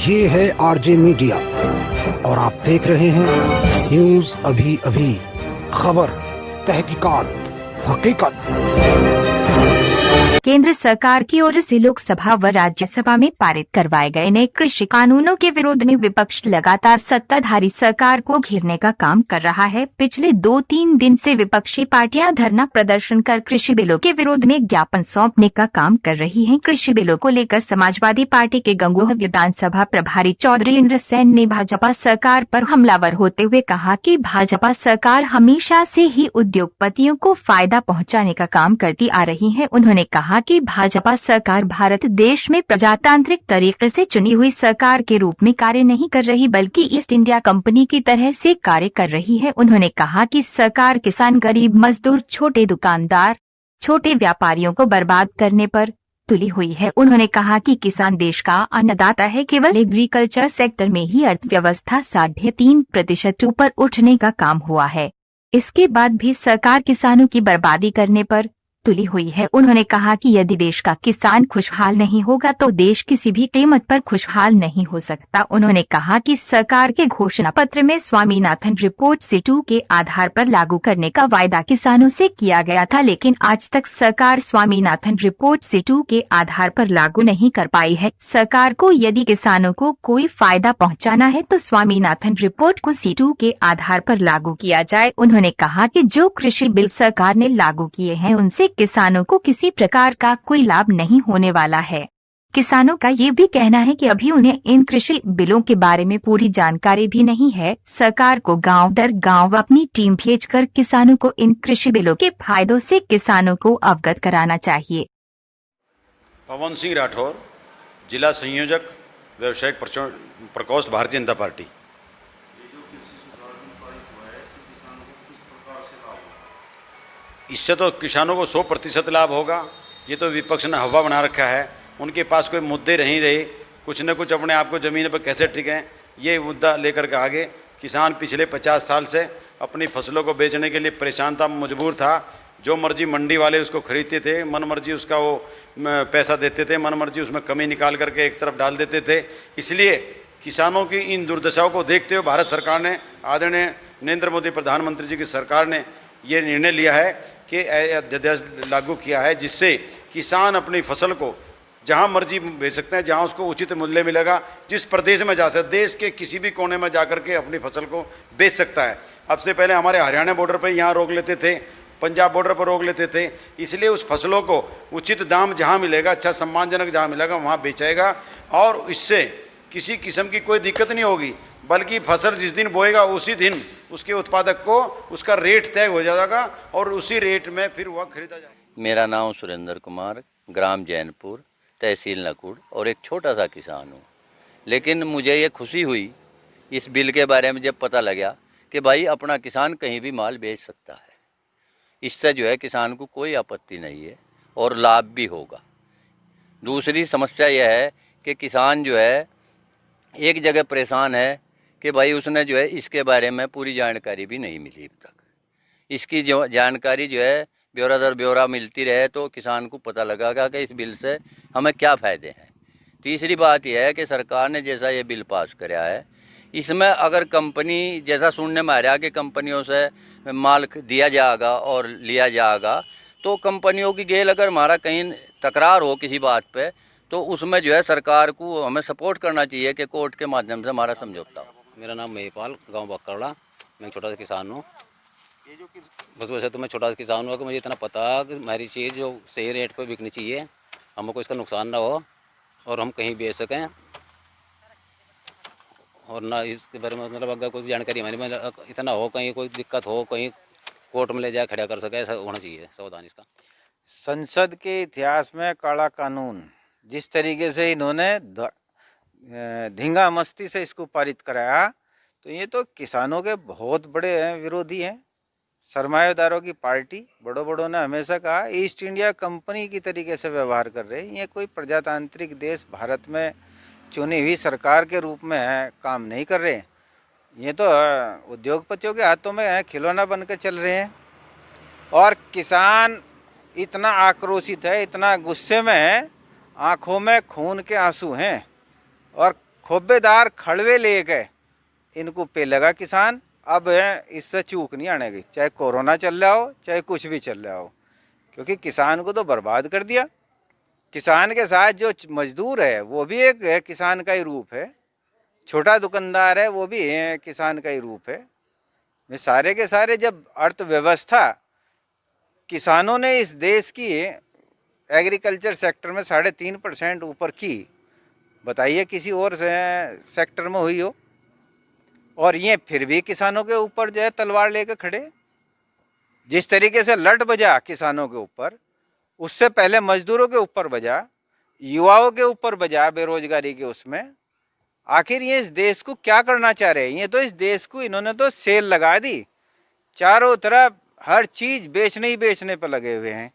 ये है RJ media और आप देख रहे हैं न्यूज अभी अभी, खबर, तहकीकात, हकीकत। केंद्र सरकार की ओर से लोकसभा व राज्यसभा में पारित करवाए गए नए कृषि कानूनों के विरोध में विपक्ष लगातार सत्ताधारी सरकार को घेरने का काम कर रहा है। पिछले 2-3 दिन से विपक्षी पार्टियां धरना प्रदर्शन कर कृषि बिलों के विरोध में ज्ञापन सौंपने का काम कर रही हैं। कृषि बिलों को लेकर समाजवादी पार्टी के गंगोह विधानसभा प्रभारी चौधरी इंद्र सेन ने भाजपा सरकार पर हमलावर होते हुए कहा कि भाजपा सरकार हमेशा से ही उद्योगपतियों को फायदा पहुंचाने का काम करती आ रही है। उन्होंने कहा कि भाजपा सरकार भारत देश में प्रजातांत्रिक तरीके से चुनी हुई सरकार के रूप में कार्य नहीं कर रही, बल्कि ईस्ट इंडिया कंपनी की तरह से कार्य कर रही है। उन्होंने कहा कि सरकार किसान, गरीब मजदूर, छोटे दुकानदार, छोटे व्यापारियों को बर्बाद करने पर तुली हुई है। उन्होंने कहा कि किसान देश का अन्नदाता है। केवल एग्रीकल्चर सेक्टर में ही अर्थव्यवस्था 3.5% ऊपर उठने का काम हुआ है। इसके बाद भी सरकार किसानों की बर्बादी करने पर तुली हुई है। उन्होंने कहा कि यदि देश का किसान खुशहाल नहीं होगा तो देश किसी भी कीमत पर खुशहाल नहीं हो सकता। उन्होंने कहा कि सरकार के घोषणा पत्र में स्वामीनाथन रिपोर्ट C2 के आधार पर लागू करने का वायदा किसानों से किया गया था, लेकिन आज तक सरकार स्वामीनाथन रिपोर्ट C2 के आधार पर लागू नहीं कर पाई है। सरकार को यदि किसानों को कोई फायदा पहुंचाना है तो स्वामीनाथन रिपोर्ट को C2 के आधार पर लागू किया जाए। उन्होंने कहा कि जो कृषि बिल सरकार ने लागू किए हैं उनसे किसानों को किसी प्रकार का कोई लाभ नहीं होने वाला है। किसानों का ये भी कहना है कि अभी उन्हें इन कृषि बिलों के बारे में पूरी जानकारी भी नहीं है। सरकार को गांव दर गांव अपनी टीम भेजकर किसानों को इन कृषि बिलों के फायदों से किसानों को अवगत कराना चाहिए। पवन सिंह राठौर, जिला संयोजक, व्यवसायिक प्रकोष्ठ, भारतीय जनता पार्टी। इससे तो किसानों को 100% लाभ होगा। ये तो विपक्ष ने हवा बना रखा है। उनके पास कोई मुद्दे नहीं रहे, कुछ न कुछ अपने आप को ज़मीन पर कैसे टिकें, ये मुद्दा लेकर के आगे। किसान पिछले 50 साल से अपनी फसलों को बेचने के लिए परेशान था, मजबूर था। जो मर्जी मंडी वाले उसको खरीदते थे, मन मर्जी उसका वो पैसा देते थे, मन मर्जी उसमें कमी निकाल करके एक तरफ डाल देते थे। इसलिए किसानों की इन दुर्दशाओं को देखते हुए भारत सरकार ने, आदरणीय नरेंद्र मोदी प्रधानमंत्री जी की सरकार ने ये निर्णय लिया है कि अध्यादेश लागू किया है, जिससे किसान अपनी फसल को जहां मर्जी बेच सकते हैं, जहां उसको उचित मूल्य मिलेगा। जिस प्रदेश में जा सकते, देश के किसी भी कोने में जाकर के अपनी फसल को बेच सकता है। अब से पहले हमारे हरियाणा बॉर्डर पर यहाँ रोक लेते थे, पंजाब बॉर्डर पर रोक लेते थे। इसलिए उस फसलों को उचित दाम जहाँ मिलेगा, अच्छा सम्मानजनक जहाँ मिलेगा वहाँ बेचेगा, और इससे किसी किस्म की कोई दिक्कत नहीं होगी, बल्कि फसल जिस दिन बोएगा उसी दिन उसके उत्पादक को उसका रेट तय हो जाएगा और उसी रेट में फिर वह खरीदा जाएगा। मेरा नाम सुरेंद्र कुमार, ग्राम जैनपुर, तहसील नकुड़, और एक छोटा सा किसान हूँ। लेकिन मुझे ये खुशी हुई इस बिल के बारे में जब पता लगा कि भाई अपना किसान कहीं भी माल बेच सकता है। इससे जो है किसान को कोई आपत्ति नहीं है और लाभ भी होगा। दूसरी समस्या यह है कि किसान जो है एक जगह परेशान है कि भाई उसने जो है इसके बारे में पूरी जानकारी भी नहीं मिली अब तक। इसकी जो जानकारी जो है ब्यौरा दर ब्यौरा मिलती रहे तो किसान को पता लगेगा कि इस बिल से हमें क्या फ़ायदे हैं। तीसरी बात यह है कि सरकार ने जैसा ये बिल पास कराया है, इसमें अगर कंपनी, जैसा सुनने में आ रहा है कि कंपनियों से माल दिया जाएगा और लिया जाएगा, तो कंपनियों की गेल अगर हमारा कहीं तकरार हो किसी बात पे, तो उसमें जो है सरकार को हमें सपोर्ट करना चाहिए कि कोर्ट के माध्यम से हमारा समझौता हो। मेरा नाम महिपाल, गांव बकरड़ा, मैं एक छोटा सा किसान हूँ। बस वैसे तो मैं छोटा सा किसान हूँ कि मुझे इतना पता कि हमारी चीज़ जो सही रेट पर बिकनी चाहिए, हमको इसका नुकसान ना हो और हम कहीं बेच सकें, और ना इसके बारे में मतलब अगर कोई जानकारी हमारे में इतना हो, कहीं कोई दिक्कत हो, कहीं कोर्ट में ले जाए खड़ा कर सके, ऐसा होना चाहिए सावधानी इसका। संसद के इतिहास में काला कानून, जिस तरीके से इन्होंने धींगा मस्ती से इसको पारित कराया, तो ये तो किसानों के बहुत बड़े विरोधी हैं। सरमाएदारों की पार्टी, बड़ों बड़ों ने हमेशा कहा ईस्ट इंडिया कंपनी की तरीके से व्यवहार कर रहे हैं। ये कोई प्रजातांत्रिक देश भारत में चुनी हुई सरकार के रूप में काम नहीं कर रहे। ये तो उद्योगपतियों के हाथों में खिलौना बनकर चल रहे हैं। और किसान इतना आक्रोशित है, इतना गुस्से में है, आंखों में खून के आंसू हैं। और खोबेदार खड़वे लेके इनको पे लगा किसान। अब इससे चूक नहीं आने की, चाहे कोरोना चल रहा हो चाहे कुछ भी चल रहा हो, क्योंकि किसान को तो बर्बाद कर दिया। किसान के साथ जो मजदूर है वो भी एक किसान का ही रूप है, छोटा दुकानदार है वो भी किसान का ही रूप है। ये सारे के सारे जब अर्थव्यवस्था किसानों ने इस देश की एग्रीकल्चर सेक्टर में 3.5% ऊपर की, बताइए किसी और सेक्टर में हुई हो? और ये फिर भी किसानों के ऊपर जो है तलवार लेकर खड़े। जिस तरीके से लट बजा किसानों के ऊपर, उससे पहले मजदूरों के ऊपर बजा, युवाओं के ऊपर बजा बेरोजगारी के उसमें। आखिर ये इस देश को क्या करना चाह रहे हैं? ये तो इस देश को इन्होंने तो सेल लगा दी, चारों तरफ हर चीज बेचने ही बेचने पर लगे हुए हैं।